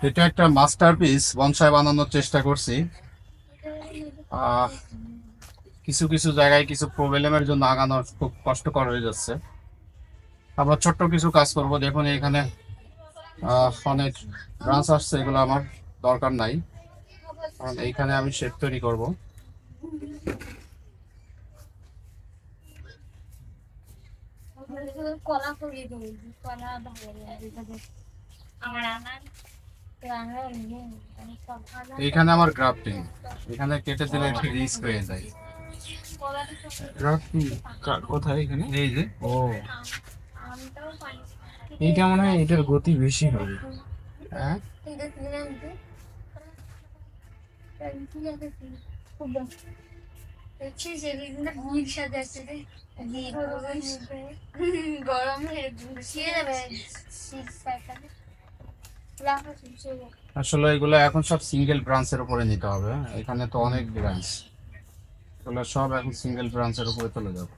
এটা একটা masterpiece bonsai বানানোর চেষ্টা করছি। কিছু কিছু জায়গায় কিছু প্রবলেমের জন্য আগানো খুব কষ্টকর হয়ে যাচ্ছে। আমরা ছোট্ট কিছু কাজ করব। দেখুন এখানে অনেক ব্রাঞ্চ আসছে, এগুলো আমার দরকার নাই, কারণ এইখানে আমি শেড তৈরি করব। এইখানে আমার গ্রাফটিং, এখানে কেটে দিলে একটু রিস্ক হয়ে যায়। গ্রাফটিং কোথায়? এখানে এই যে ও, এইটা মনে হয় এটার গতি বেশি হবে। হ্যাঁ, আসলে এগুলো এখন সব সিঙ্গেল ব্রাঞ্চের উপরে নিতে হবে। এখানে তো অনেক ব্রাঞ্চ, এগুলো সব এখন সিঙ্গেল ব্রাঞ্চের উপরে চলে যাবে।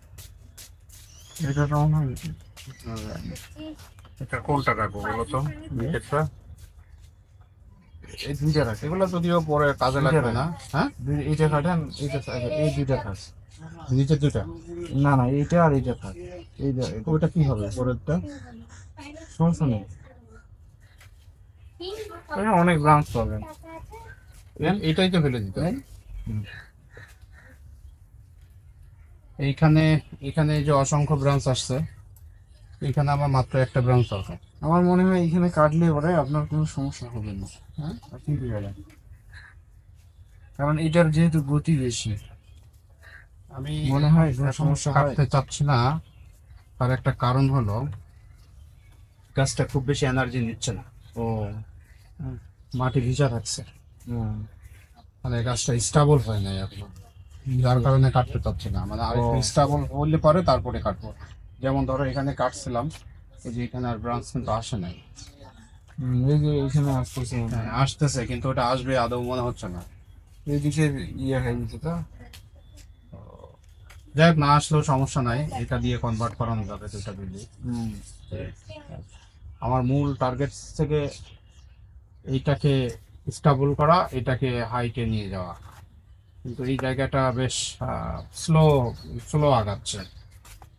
এটা তো মনে হয় এটা কোনটা রাখবো বলো তো? এটা এই দুইটা রাখ, এগুলো যদিও পরে কাজে লাগবে না। হ্যাঁ, এইটা কাটেন, এইটা এই দুইটা থাক। নিচের দুটা না না, এইটা আর এইটা থাক। এইটা ওইটা কি হবে পরেরটা? সমস্যা নেই, অনেক ব্রাঞ্চ পাবেন। এটাই তো ফেলে দিতে হবে। এইখানে এখানে এই যে অসংখ্য ব্রাঞ্চ আসছে, এখানে আমার মাত্র একটা ব্রাঞ্চ দরকার। আমার মনে হয় এখানে কাটলে পরে আপনার কোনো সমস্যা হবে না। হ্যাঁ, আপনি কি বলেন? কারণ এটার যেহেতু গতি বেশি, আমি মনে হয় কোনো এখন সমস্যা হয়। কাটতে চাচ্ছি না, তার একটা কারণ হলো গাছটা খুব বেশি এনার্জি নিচ্ছে না। ও, মাটি ভিজা থাকছে, হুম। মানে গাছটা স্টেবল হয় নাই এখন, যার কারণে কাটতে চাচ্ছি না। মানে আর একটু স্টেবল হলে পরে তারপরে কাটবো। যেমন ধরো এখানে কাটছিলাম, এই যে এখানে আর ব্রাঞ্চ কিন্তু আসে নাই। এই যে এখানে আসতেছে, হ্যাঁ আসতেছে, কিন্তু ওটা আসবে আদৌ মনে হচ্ছে না। এই দিকের ইয়ে হয়ে গেছে তো। যাই হোক, না আসলেও সমস্যা নাই, এটা দিয়ে কনভার্ট করানো যাবে দুটা বিল্ডিং। হুম। আমার মূল টার্গেট থেকে এইটাকে স্টেবল করা, এটাকে হাইটে নিয়ে যাওয়া, কিন্তু এই জায়গাটা বেশ স্লো স্লো আগাচ্ছে।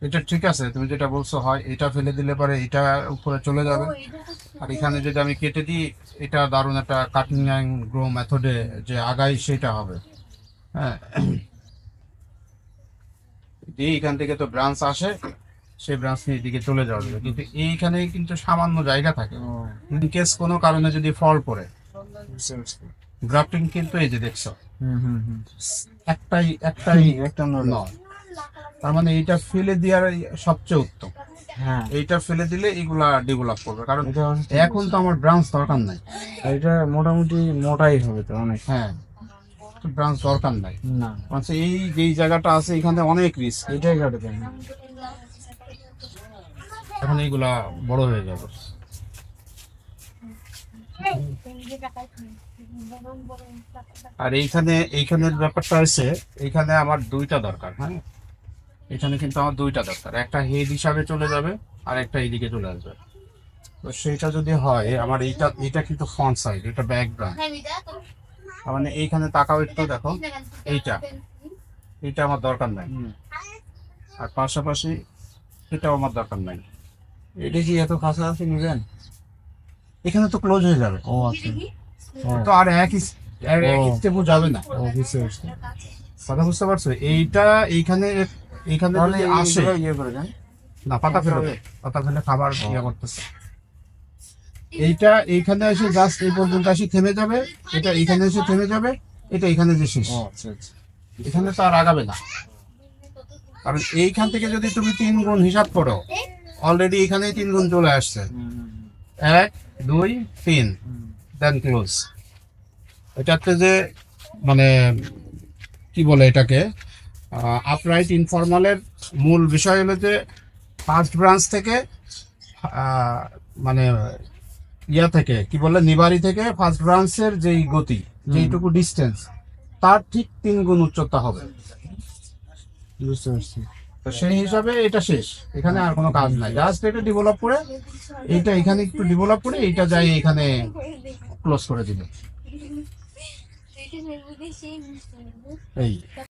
এটা ঠিক আছে, তুমি যেটা বলছো হয়, এটা ফেলে দিলে পরে এটা উপরে চলে যাবে। আর এখানে যদি আমি কেটে দিই, এটা দারুণ একটা কাটিং অ্যান্ড গ্রো মেথডে যে আগাই সেটা হবে। হ্যাঁ, দিয়ে এখান থেকে তো ব্রাঞ্চ আসে, সেই ব্রাঞ্চ নিয়ে এদিকে চলে যাওয়া যাবে। কিন্তু এইখানে কিন্তু সামান্য জায়গা থাকে, ইন কেস কোনো কারণে যদি ফল পড়ে। গ্রাফটিং কিন্তু এই যে দেখছো, হুম হুম হুম, একটাই একটাই একটা নয়, তার মানে এইটা ফেলে দেওয়ার সবচেয়ে উত্তম। হ্যাঁ, এইটা ফেলে দিলে এগুলা ডেভেলপ করবে, কারণ এটা এখন তো আমার ব্রাঞ্চ দরকার নাই। এটা মোটামুটি মোটাই হবে তো অনেক। হ্যাঁ, ব্রাঞ্চ দরকার নাই। না, মানে এই যেই জায়গাটা আছে এখানে অনেক রিস্ক, এটাই কাটে দেন। এখন এইগুলা বড় হয়ে যাবে। আর এইখানে এইখানের ব্যাপারটা আছে, এইখানে আমার দুইটা দরকার। হ্যাঁ, এখানে কিন্তু আমার দুইটা দরকার, একটা হেড হিসাবে চলে যাবে আর একটা এইদিকে চলে আসবে। তো সেইটা যদি হয়, আমার এইটা এটা কিন্তু ফ্রন্ট সাইড, এটা ব্যাক ব্রাঞ্চ। মানে এইখানে তাকাও একটু, দেখো এইটা এইটা আমার দরকার নাই, আর পাশাপাশি এটাও আমার দরকার নাই। এটা কি এত কাছাকাছি নেবেন? এখানে তো ক্লোজ হয়ে যাবে, ও আচ্ছা, তো আর এক স্টেপও যাবে না। ও বুঝতে পারছি। কথা বুঝতে পারছো? এইটা এইখানে এইখানে তাহলে যদি আসে, এইগুলো ইয়ে করে দেন। না পাতা ফেলে দে, পাতা ফেলে খাবার ইয়ে করতেছে। এইটা এইখানে এসে জাস্ট এই পর্যন্ত আসি থেমে যাবে, এটা এইখানে এসে থেমে যাবে, এটা এইখানে যে শেষ। ও আচ্ছা আচ্ছা, এখানে তো আর আগাবে না, কারণ এইখান থেকে যদি তুমি 3 গুণ হিসাব করো, অলরেডি এখানেই 3 গুণ চলে আসছে। 1 2 3, দেন ক্লোজ। এটাতে যে মানে কি বলে এটাকে, আপরাইট ইনফর্মালের মূল বিষয় হলো যে ফার্স্ট ব্রাঞ্চ থেকে মানে ইয়া থেকে কি বলে নিবারি থেকে ফার্স্ট ব্রাঞ্চের যেই গতি, যেইটুকু ডিস্টেন্স, তার ঠিক 3 গুণ উচ্চতা হবে। বুঝতে পারছি। তো সেই হিসাবে এটা শেষ, এখানে আর কোনো কাজ নাই, জাস্ট এটা ডেভেলপ করে, এইটা এখানে একটু ডেভেলপ করে এইটা যাই এখানে ক্লোজ করে দিবে। এই